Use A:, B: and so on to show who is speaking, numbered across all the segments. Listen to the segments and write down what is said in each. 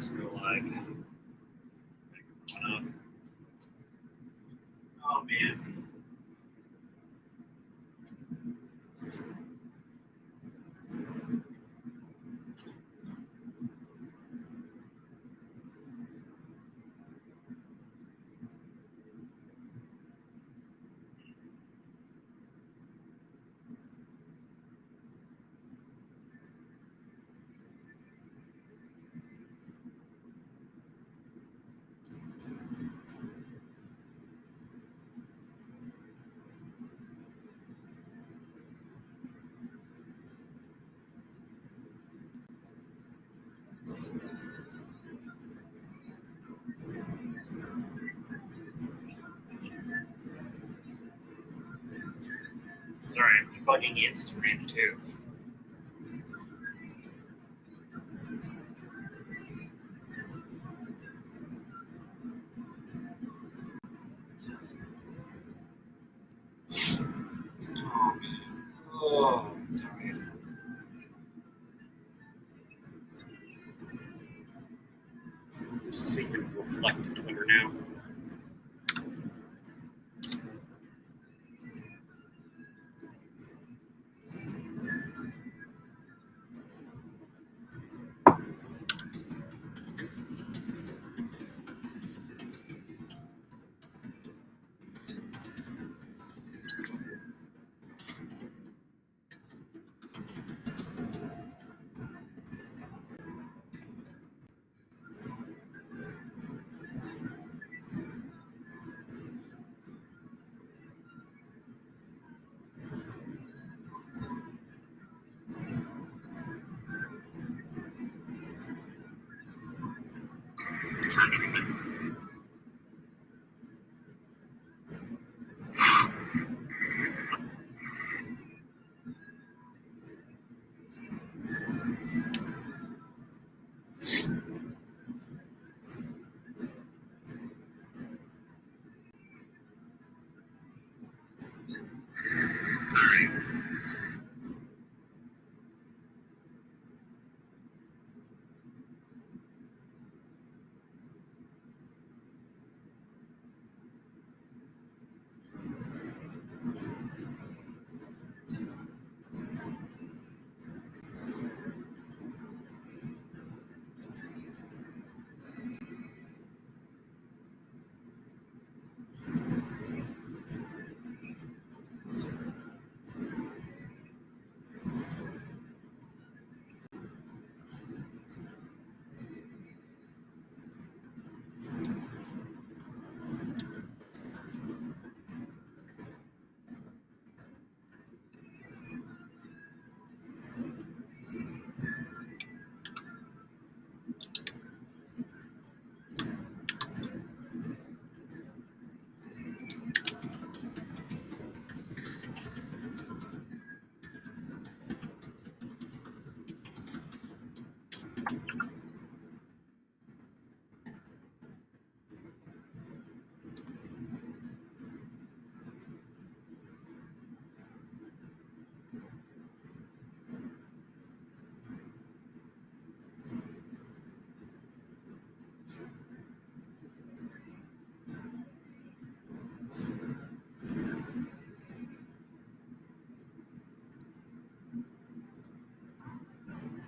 A: press go live. Oh man. Sorry, I'm bugging Instagram too. Oh, darn. This is even reflect to Twitter now.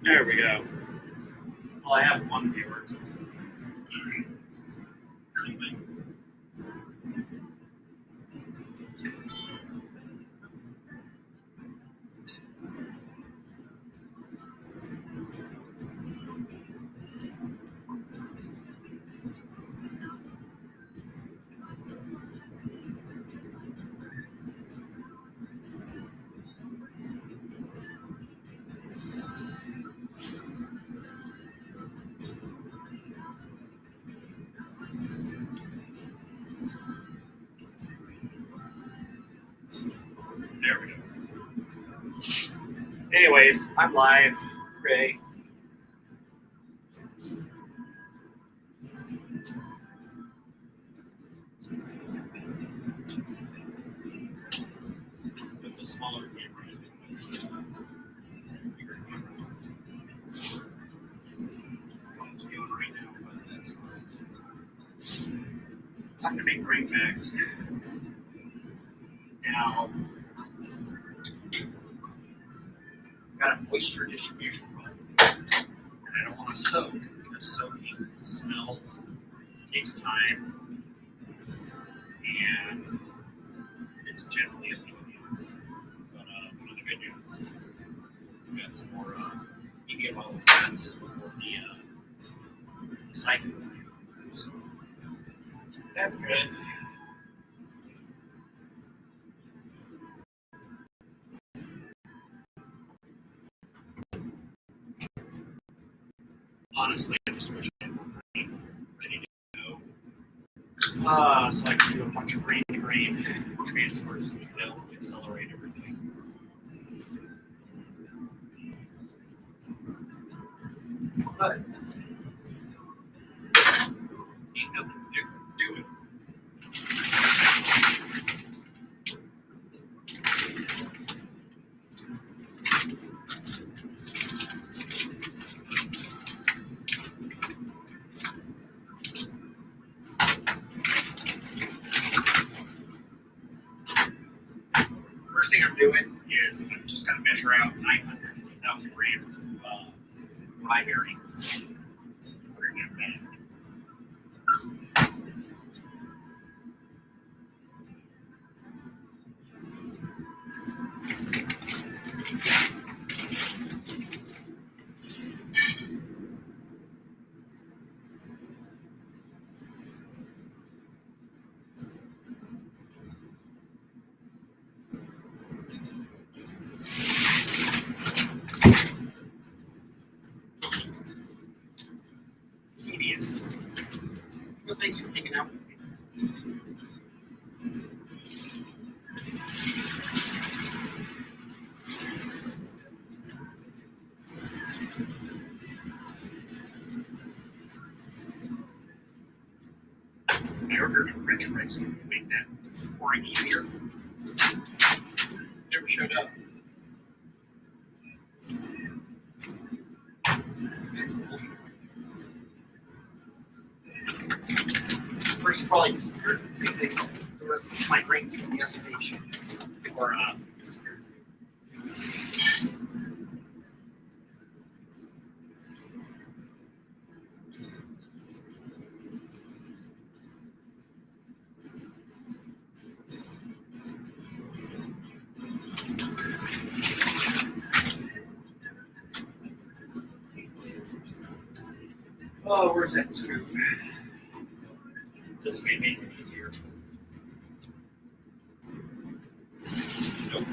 A: There we go. Well, I have one viewer. There we go. Anyways, I'm live. Ray. Put the smaller camera in. It's going right now. Time to make grain bags. Now, I've got a moisture distribution problem, and I don't want to soak because soaking smells, takes time, and it's generally a pain in the ass. But one of the good news, we've got some more medium level plants for the cycle. So that's good. Honestly, I just wish I had more grain ready to go. So I can do a bunch of grain to grain transfers, which will accelerate everything. But ain't nothing to do it. First thing I'm doing is I'm just going to measure out 900,000 grams of rye berry. Put it in that bag. Tedious. Well, thanks for hanging out with me. I ordered a French fries to make that pouring easier. Never showed up. That's bullshit. First, probably just see if they sell the rest of my grains from yesterday's show. Or, oh, where's that scoop? This may make it easier. Nope.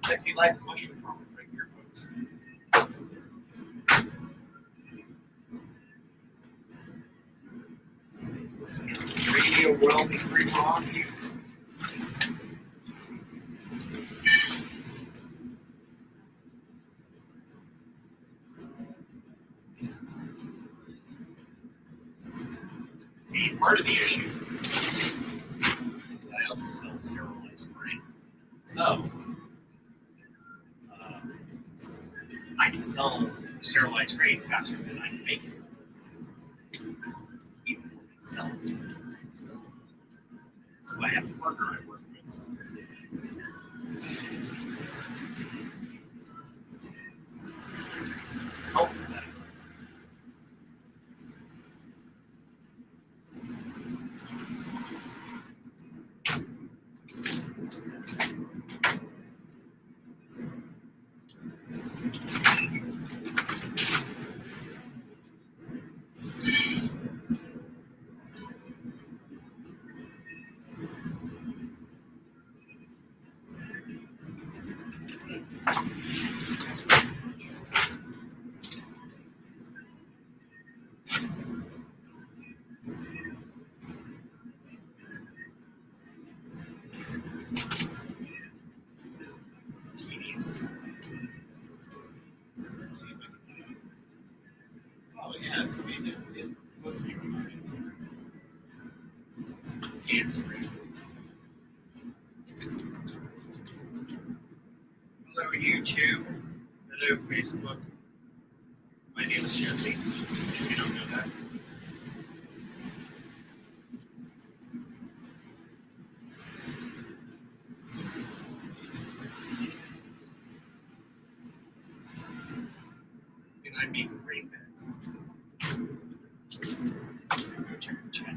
A: Sexy life mushroom farm right here, folks. Listen to Radio Wellness Free Rock here. See, part of the issue is I also sell sterilized grain. So, I can sell sterilized grain faster than I can make it. Even myself. So I have a partner I work with. Help with that. YouTube. Hello, Facebook. My name is Jesse, if you don't know that. And I'm making greenbacks. Go check the chat.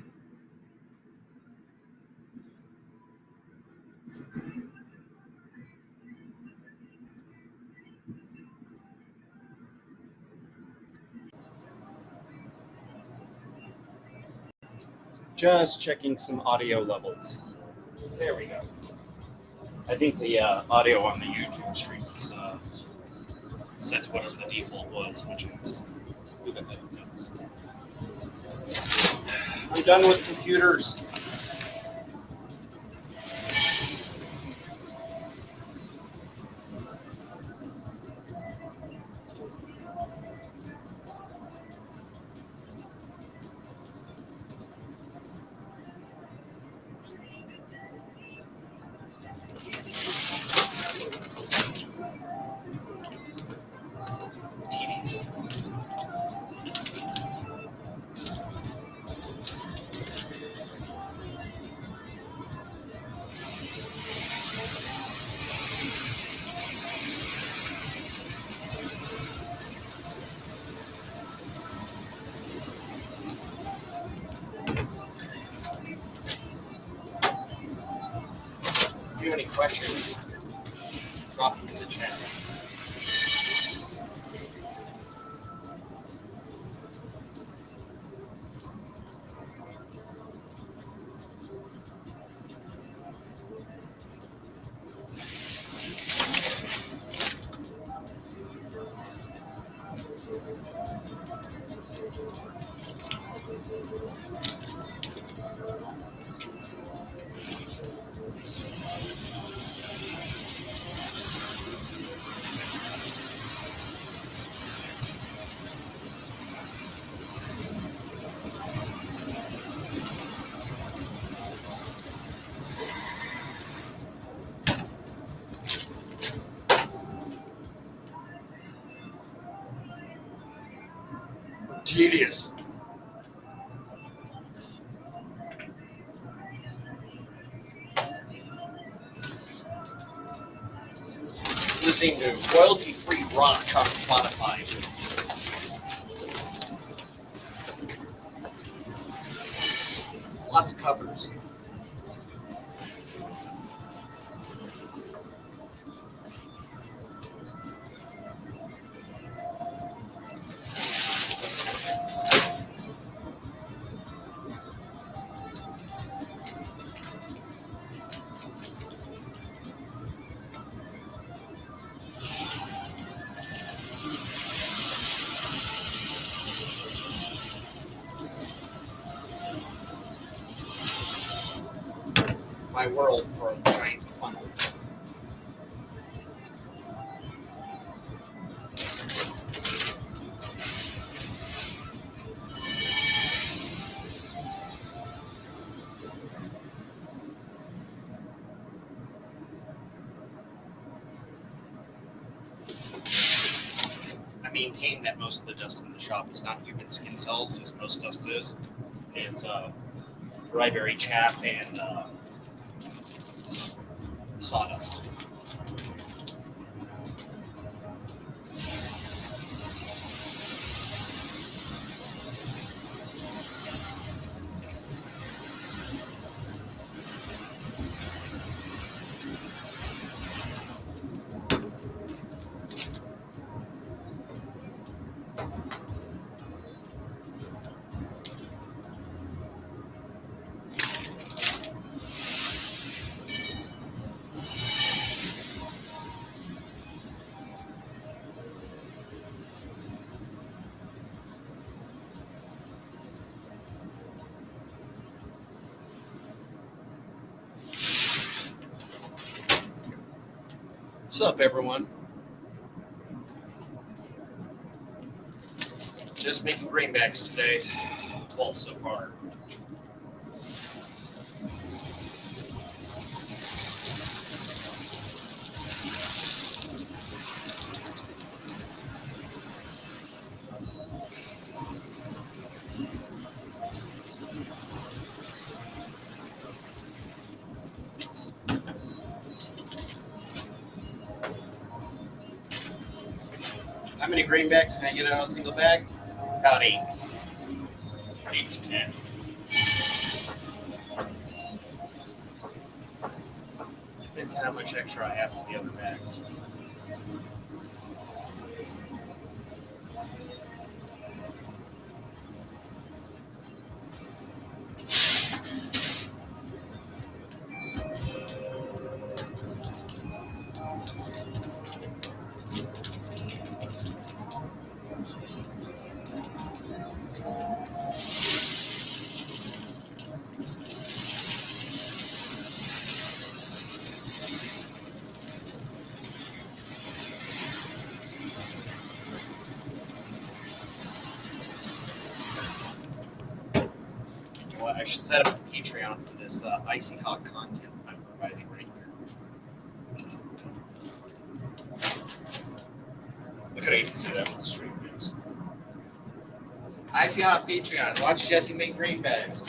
A: Just checking some audio levels. There we go. I think the audio on the YouTube stream is set to whatever the default was, which is who the heck knows. I'm done with computers. TVs. If you have any questions, drop them in the chat. Tedious. Listening to royalty-free rock on Spotify. Lots of covers. My world for a giant funnel. I maintain that most of the dust in the shop is not human skin cells, as most dust is. It's ryeberry chaff and sawdust. What's up, everyone? Just making greenbacks today. Well, so far. How many greenbacks can I get out of a single bag? About 8. 8 to 10. Depends on how much extra I have for the other bags. Well, I should set up a Patreon for this icy hot content I'm providing right here. Look at I even say that with the stream news. Icy hot Patreon. Watch Jesse make green bags.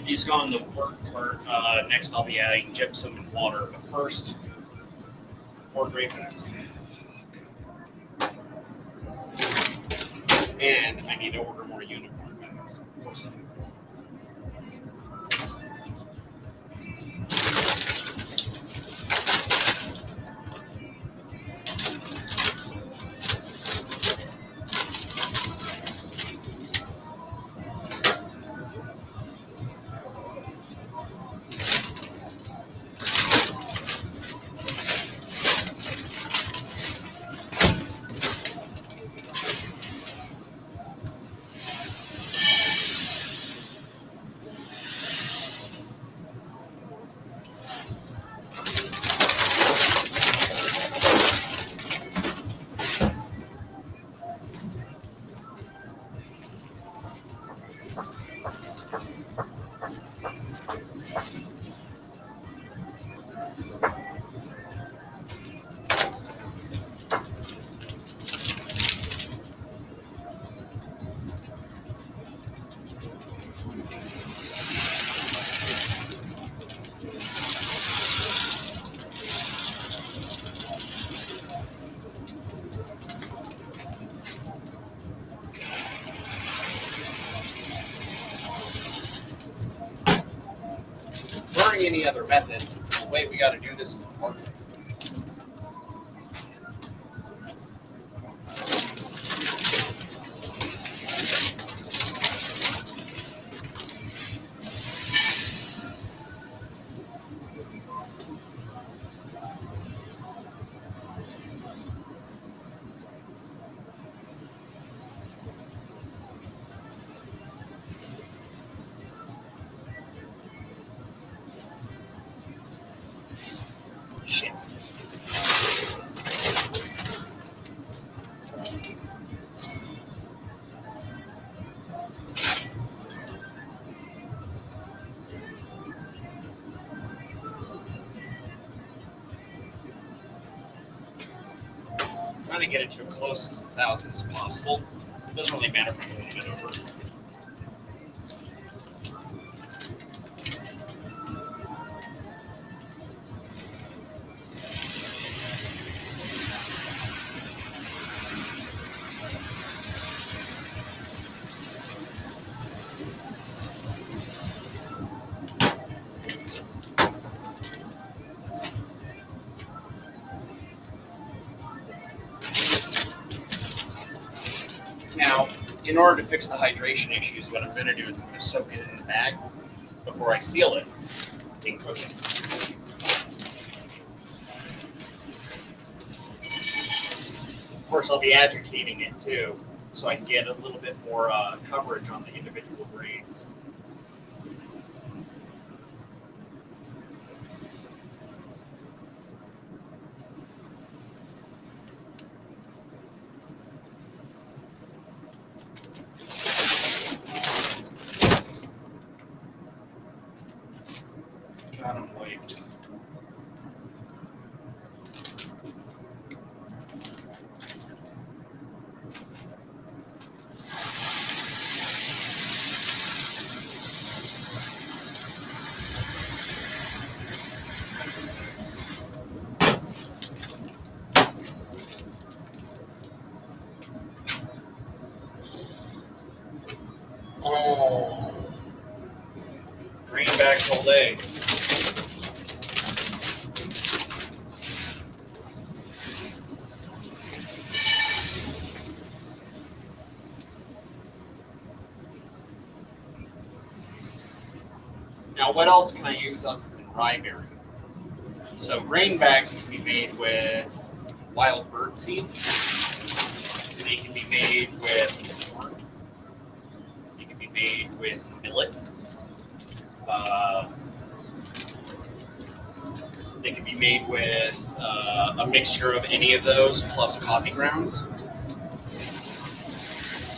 A: He's gone the work part. Next, I'll be adding gypsum and water. But first, more green bags. And I need to order more unicorn bags. Of course, I do. Barring any other method, the way we got to do this is the hard way. Shit. Trying to get it to as close to 1,000 as possible. It doesn't really matter if I'm moving it over. Now, in order to fix the hydration issues, what I'm going to do is I'm going to soak it in the bag before I seal it and cook it. Of course, I'll be agitating it too, so I can get a little bit more coverage on the individual grains. bags all day. Now, what else can I use other than ryeberry? So grain bags can be made with wild bird seed. They can be made with corn. They can be made with millet. They can be made with a mixture of any of those plus coffee grounds.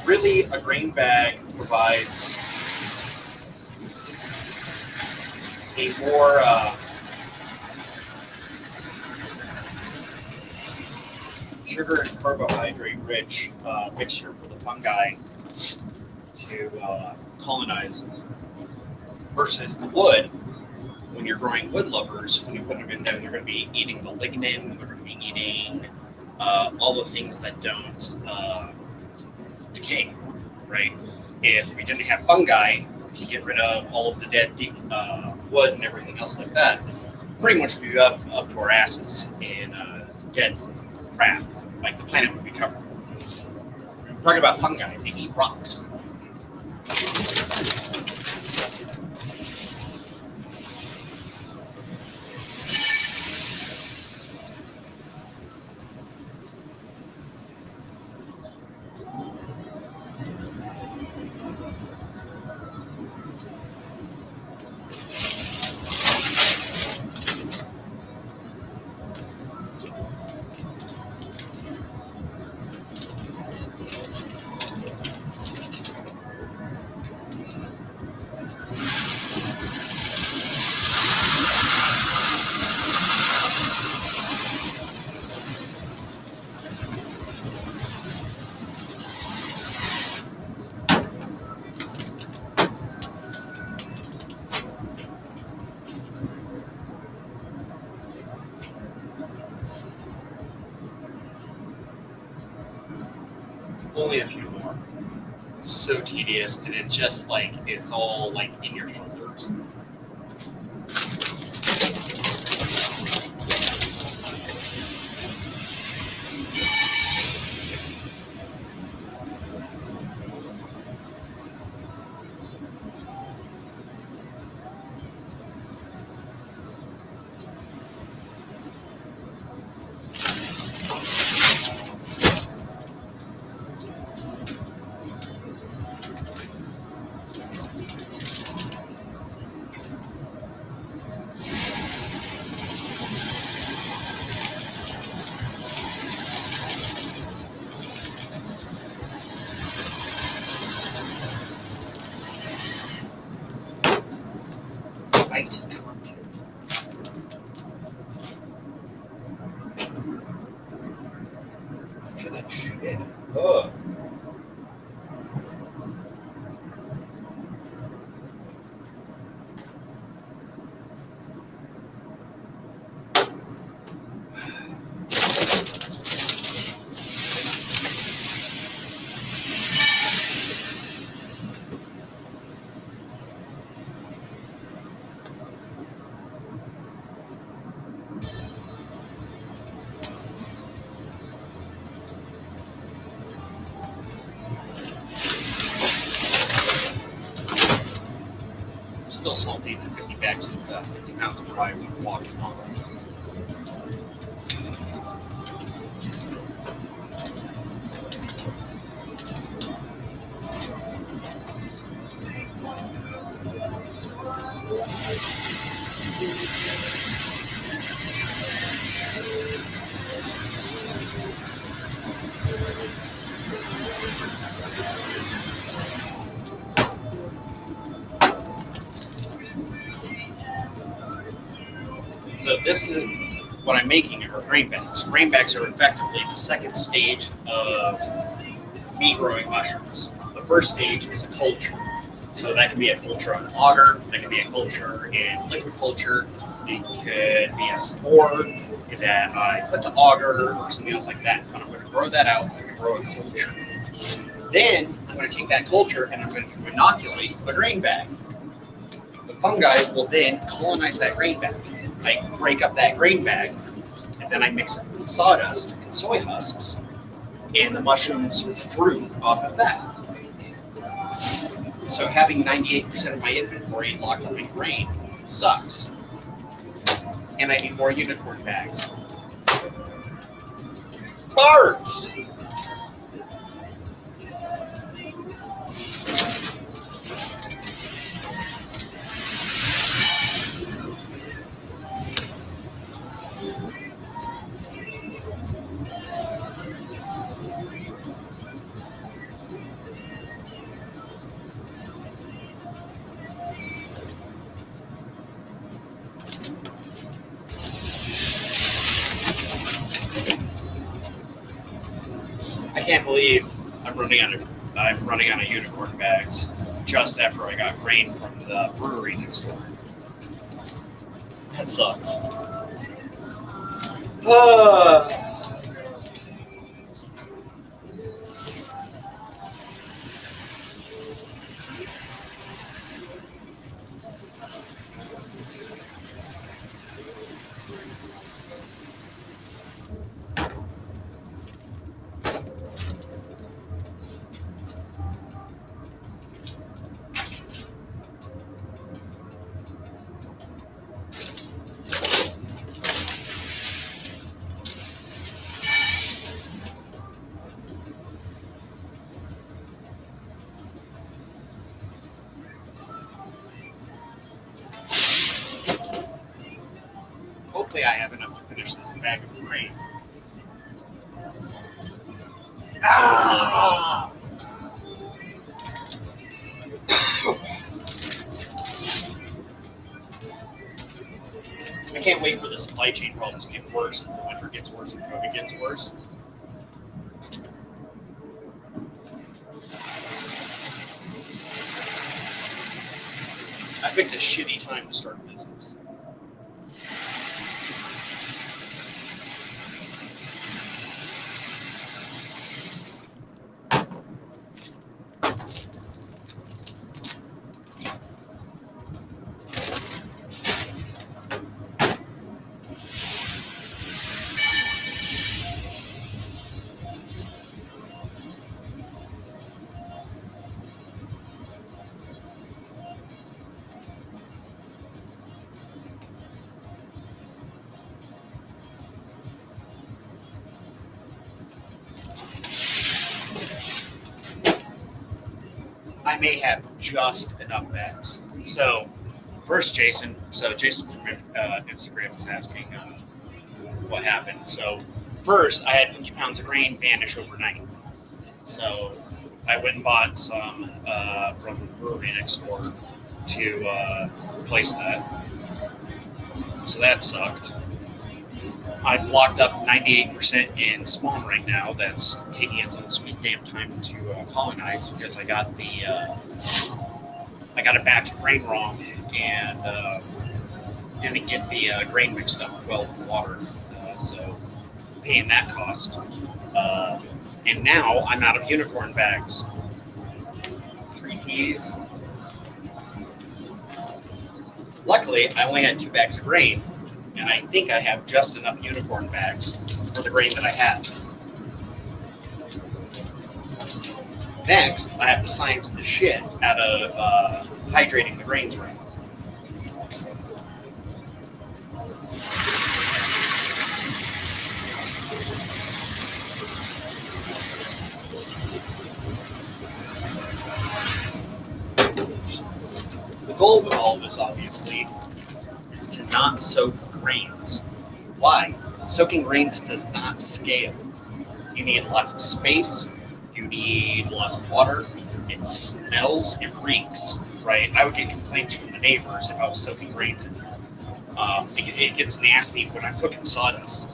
A: Really, a grain bag provides a more sugar and carbohydrate rich mixture for the fungi to colonize versus the wood. When you're growing wood lovers, when you put them in there, they're going to be eating the lignin, they're going to be eating all the things that don't decay, right? If we didn't have fungi to get rid of all of the dead wood and everything else like that, pretty much we'd be up to our asses in dead crap. Like the planet would be covered. We're talking about fungi, they eat rocks. Only a few more. So tedious, and it's just like, it's all like in your shoulders. Spicy content. For that shit. Ugh. Still salty than 50 bags of 50 pounds of rye when walking on. So this is what I'm making are grain bags. Grain bags are effectively the second stage of me growing mushrooms. The first stage is a culture. So that could be a culture on agar, that could be a culture in liquid culture, it could be a spore that I put to agar or something else like that. But I'm going to grow that out, I'm going to grow a culture. Then I'm going to take that culture and I'm going to inoculate a grain bag.
B: The fungi will then colonize that grain bag. I break up that grain bag, and then I mix it with sawdust and soy husks, and the mushrooms fruit off of that. So having 98% of my inventory locked up in grain sucks. And I need more unicorn bags. Farts! I can't believe I'm running out of unicorn bags just after I got grain from the brewery next door. That sucks. Hopefully I have enough to finish this bag of grain. Ah! I can't wait for the supply chain problems to get worse as the winter gets worse and COVID gets worse. I picked a shitty time to start a business. I may have just enough bags. So, first, Jason. So, Jason from Instagram was asking what happened. So, first, I had 50 pounds of grain vanish overnight. So, I went and bought some from the brewery next door to replace that. So, that sucked. I'm locked up 98% in spawn right now. That's taking its own sweet damn time to colonize because I got a batch of grain wrong and didn't get the grain mixed up well with the water. So paying that cost. And now I'm out of unicorn bags. 3 T's. Luckily, I only had 2 bags of grain. And I think I have just enough unicorn bags for the grain that I have. Next, I have to science the shit out of hydrating the grains right. The goal with all of this, obviously, is to not soak grains. Why? Soaking grains does not scale. You need lots of space. You need lots of water. It smells. It reeks. Right? I would get complaints from the neighbors if I was soaking grains in there. It gets nasty when I'm cooking sawdust.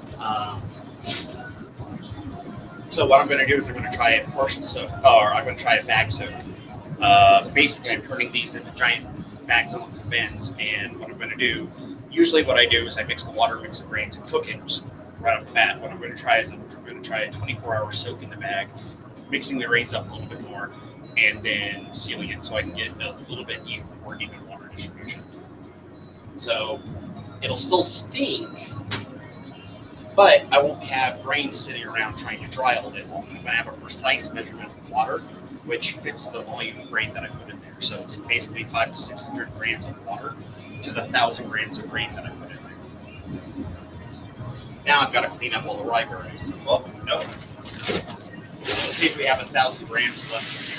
B: So what I'm going to do is I'm going to try a partial soak, or I'm going to try a bag soak. Basically, I'm turning these into giant bags on the bins, and what I'm going to do, usually what I do is I mix the water, mix the grains, and cook it just right off the bat. What I'm going to try is I'm going to try a 24-hour soak in the bag, mixing the grains up a little bit more, and then sealing it so I can get a little bit more even water. distribution. So it'll still stink, but I won't have grain sitting around trying to dry all day long. I'm going to have a precise measurement of water, which fits the volume of grain that I put in there. So it's basically 500 to 600 grams of water to the 1,000 grams of grain that I put in there. Now I've got to clean up all the rye berries. Well, no. Let's see if we have 1,000 grams left in here.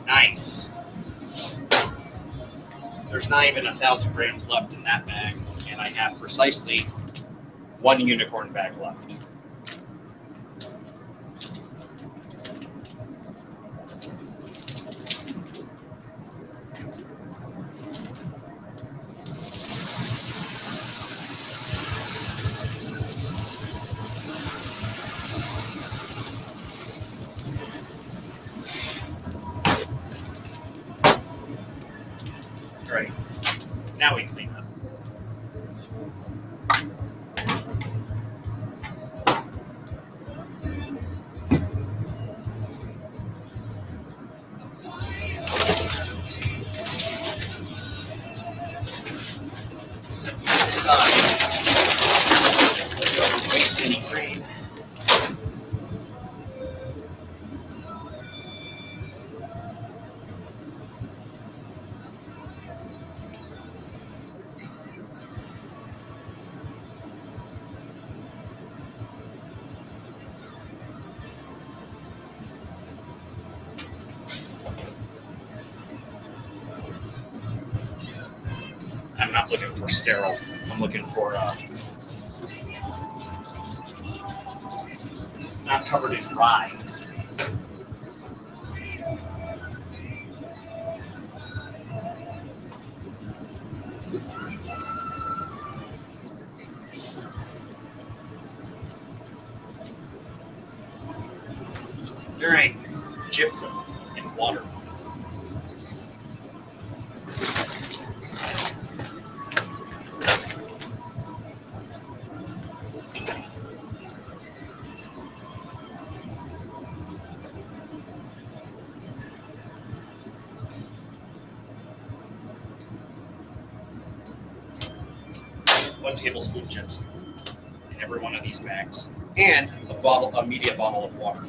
B: Nice. There's not even 1,000 grams left in that bag, and I have precisely 1 unicorn bag left. Right. Now we clean up. Set this aside. Don't waste any grain. I'm not looking for sterile. I'm looking for not covered in rye. Drink gypsum and water. One tablespoon gypsum in every one of these bags, and a media bottle of water.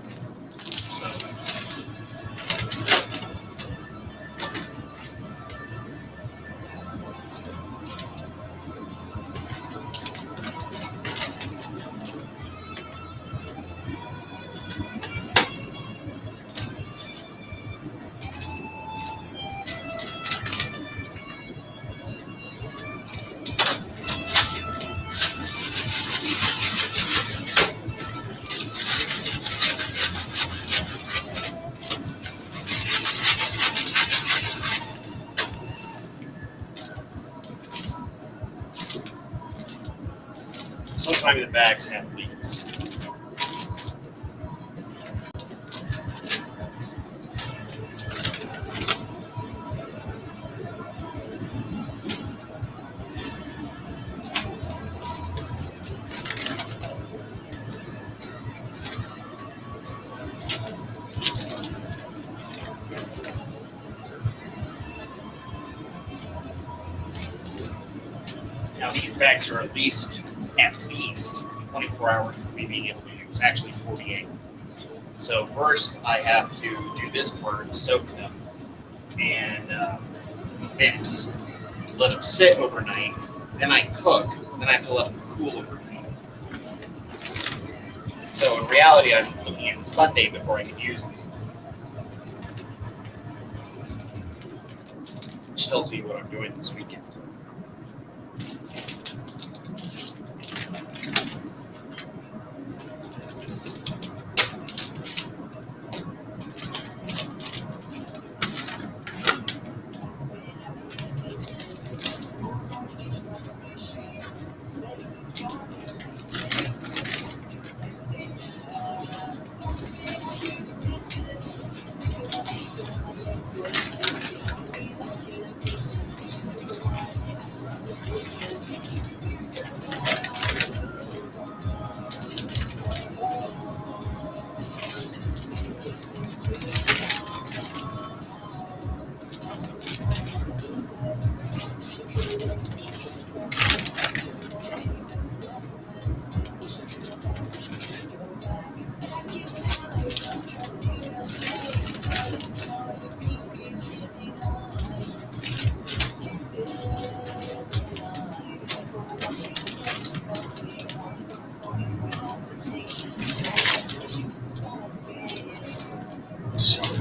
B: So, sometimes the bags have leaks. Now these bags are at least 24 hours for me being able to use, actually 48. So first I have to do this part, soak them, and mix, let them sit overnight, then I cook, then I have to let them cool overnight. So in reality, I'm looking at Sunday before I can use these. Which tells me what I'm doing this weekend.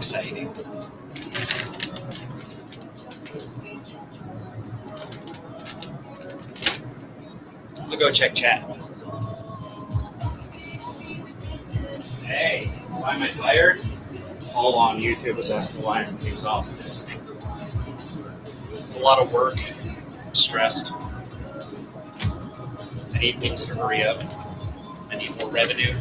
B: exciting. I'm gonna go check chat. Hey, why am I tired? All on YouTube is asking why I'm exhausted. It's a lot of work. I'm stressed. I need things to hurry up. I need more revenue.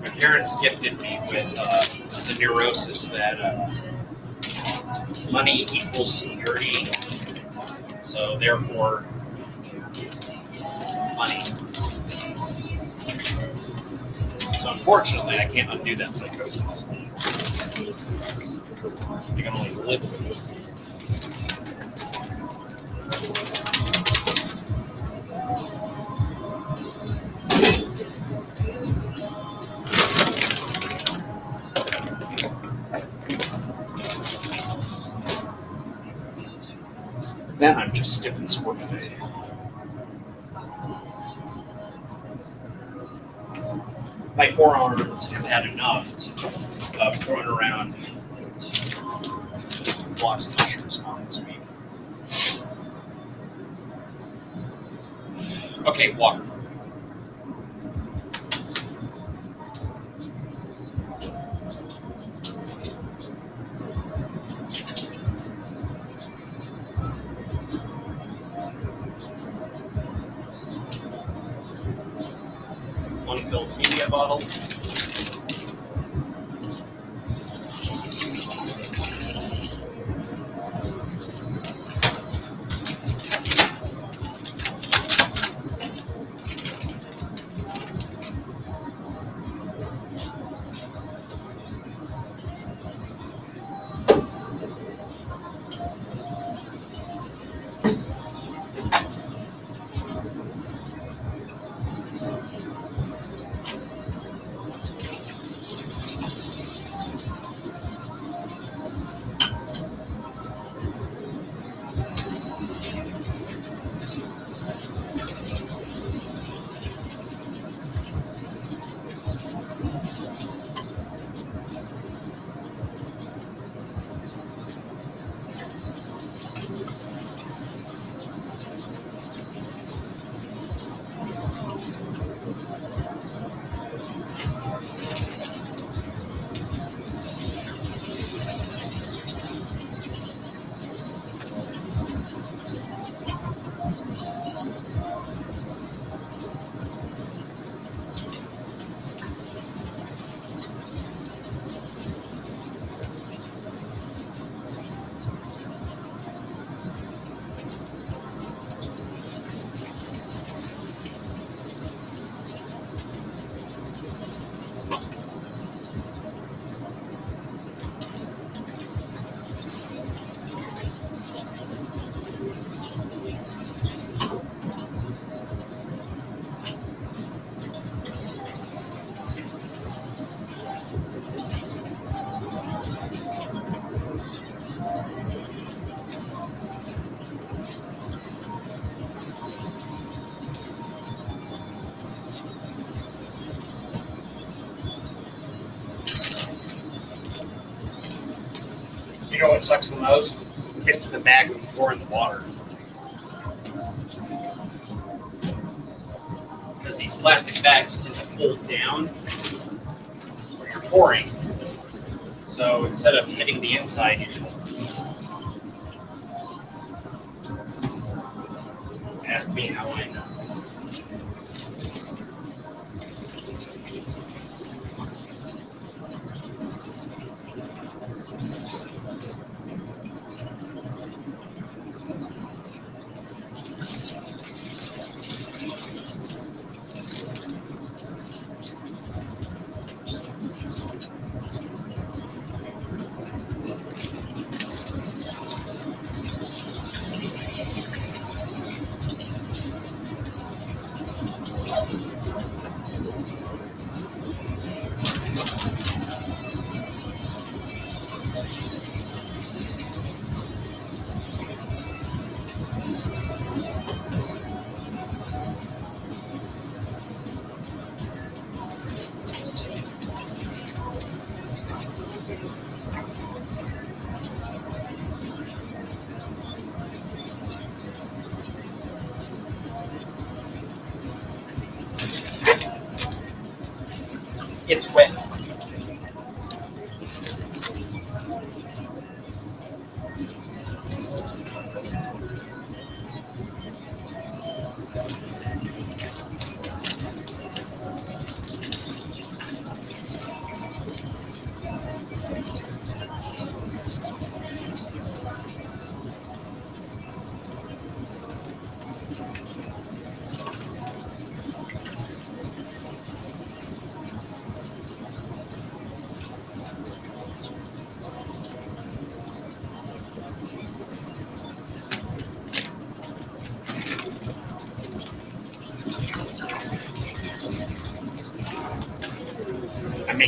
B: My parents gifted me with the neurosis that money equals security. So therefore, money. So unfortunately, I can't undo that psychosis. I can only live with it. Then I'm just stiff and scorpion. My forearms have had enough of throwing around blocks of mushrooms on this week. Okay, water. One filled media bottle. You know what sucks the most? It's the bag when you pour in the water. Because these plastic bags tend to pull down where you're pouring. So instead of hitting the inside, you just ask me how I know.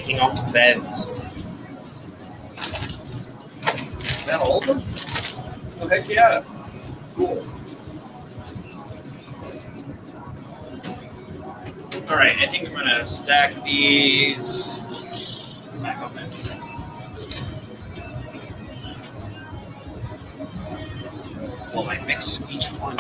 B: making all the beds.
C: Is that all of them? Oh, heck yeah. Cool.
B: All right, I think I'm gonna stack these back on this. While I mix each one.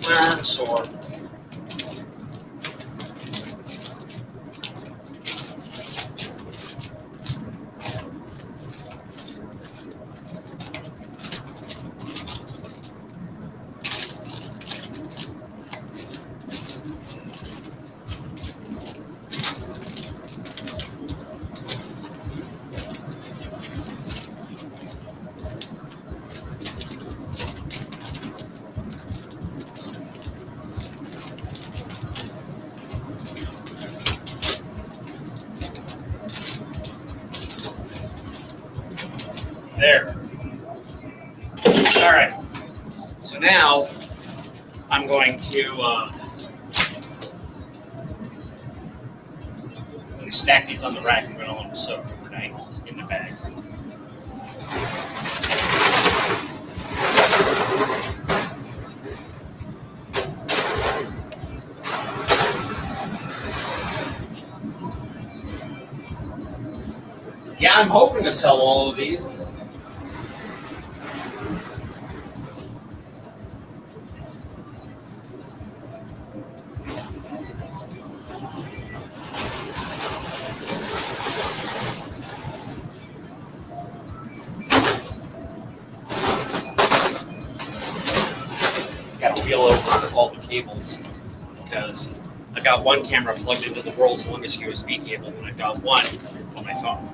B: My arm's sore. There. All right. So now I'm going to stack these on the rack. I'm going to let them soak overnight in the bag.
C: Yeah, I'm hoping to sell all of these.
B: Got to wheel over all the cables because I've got one camera plugged into the world's longest USB cable, and I've got one on my phone.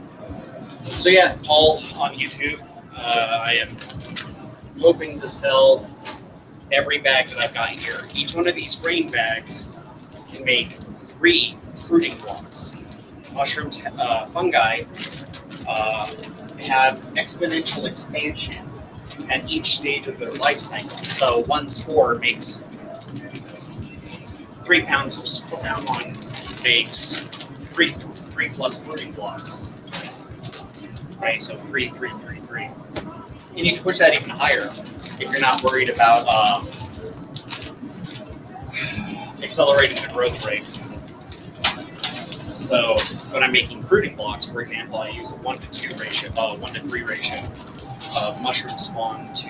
B: So yes, Paul on YouTube. I am hoping to sell every bag that I've got here. Each one of these grain bags can make 3 fruiting blocks. Mushrooms, fungi have exponential expansion at each stage of their life cycle. So one spore makes 3 pounds of spore. One makes 3 plus fruiting blocks. Right, so 3, 3, 3, 3. You need to push that even higher if you're not worried about accelerating the growth rate. So when I'm making fruiting blocks, for example, I use a 1-to-2 ratio, 1-to-3 ratio of mushroom spawn to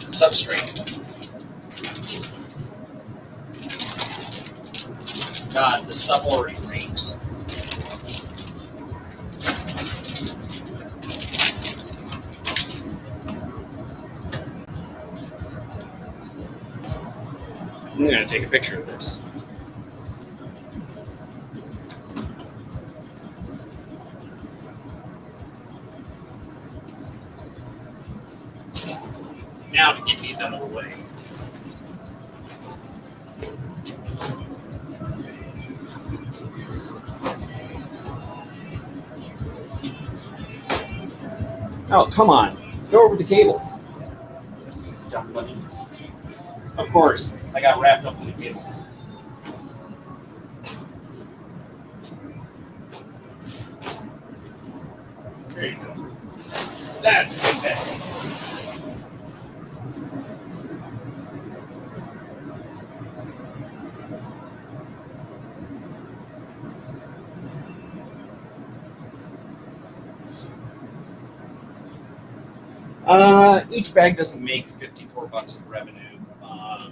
B: substrate. God, this stuff already reeks. I'm going to take a picture of this. Now to get these out of the way. Oh, come on. Go over the cable.
C: Dumb bunny.
B: Of course, I got wrapped up in the cables. There you go. That's good messy. Each bag doesn't make 54 bucks of revenue. I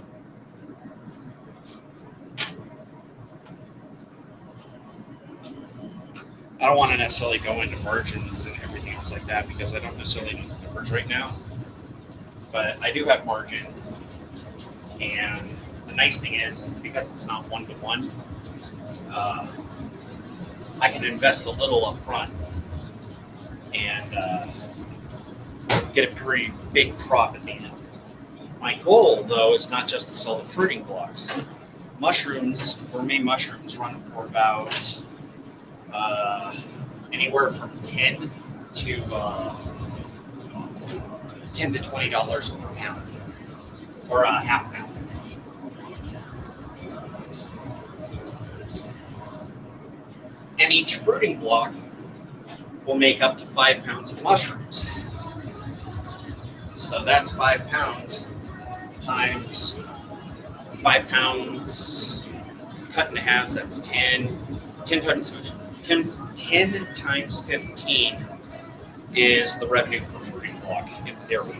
B: don't want to necessarily go into margins and everything else like that because I don't necessarily know the numbers right now. But I do have margin. And the nice thing is because it's not one-to-one, I can invest a little up front and get a pretty big crop at the end. My goal, though, is not just to sell the fruiting blocks. Mushrooms, gourmet mushrooms, run for about anywhere from $10 to $20 per pound, or a half pound. And each fruiting block will make up to 5 pounds of mushrooms. So that's 5 pounds times 5 pounds cut into halves. That's 10 times 15 is the revenue per fruiting block in theory.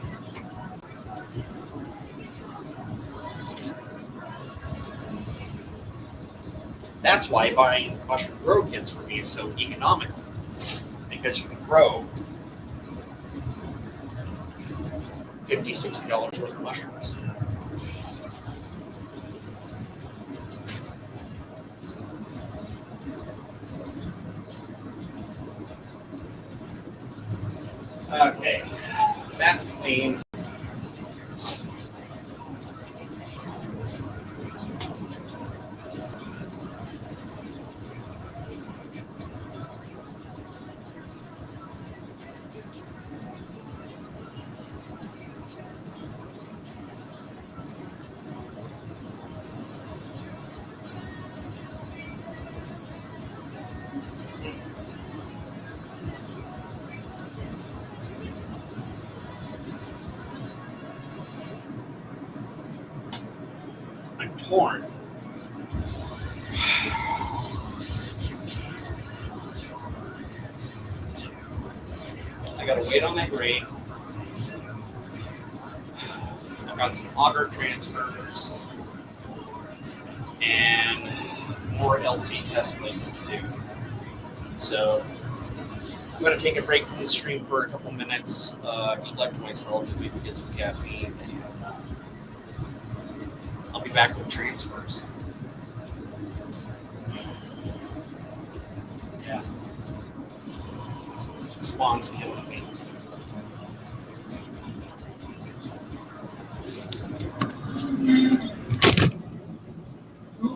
B: That's why buying mushroom grow kits for me is so economical, because you can grow $50, $60 worth of mushrooms. Okay, that's clean. I'm torn. I gotta wait on that grade. I've got some auger transfers and more LC test plates to do. So I'm gonna take a break from the stream for a couple minutes, collect myself, maybe get some caffeine, and I'll be back with transfers. Yeah. Spawn's killing me.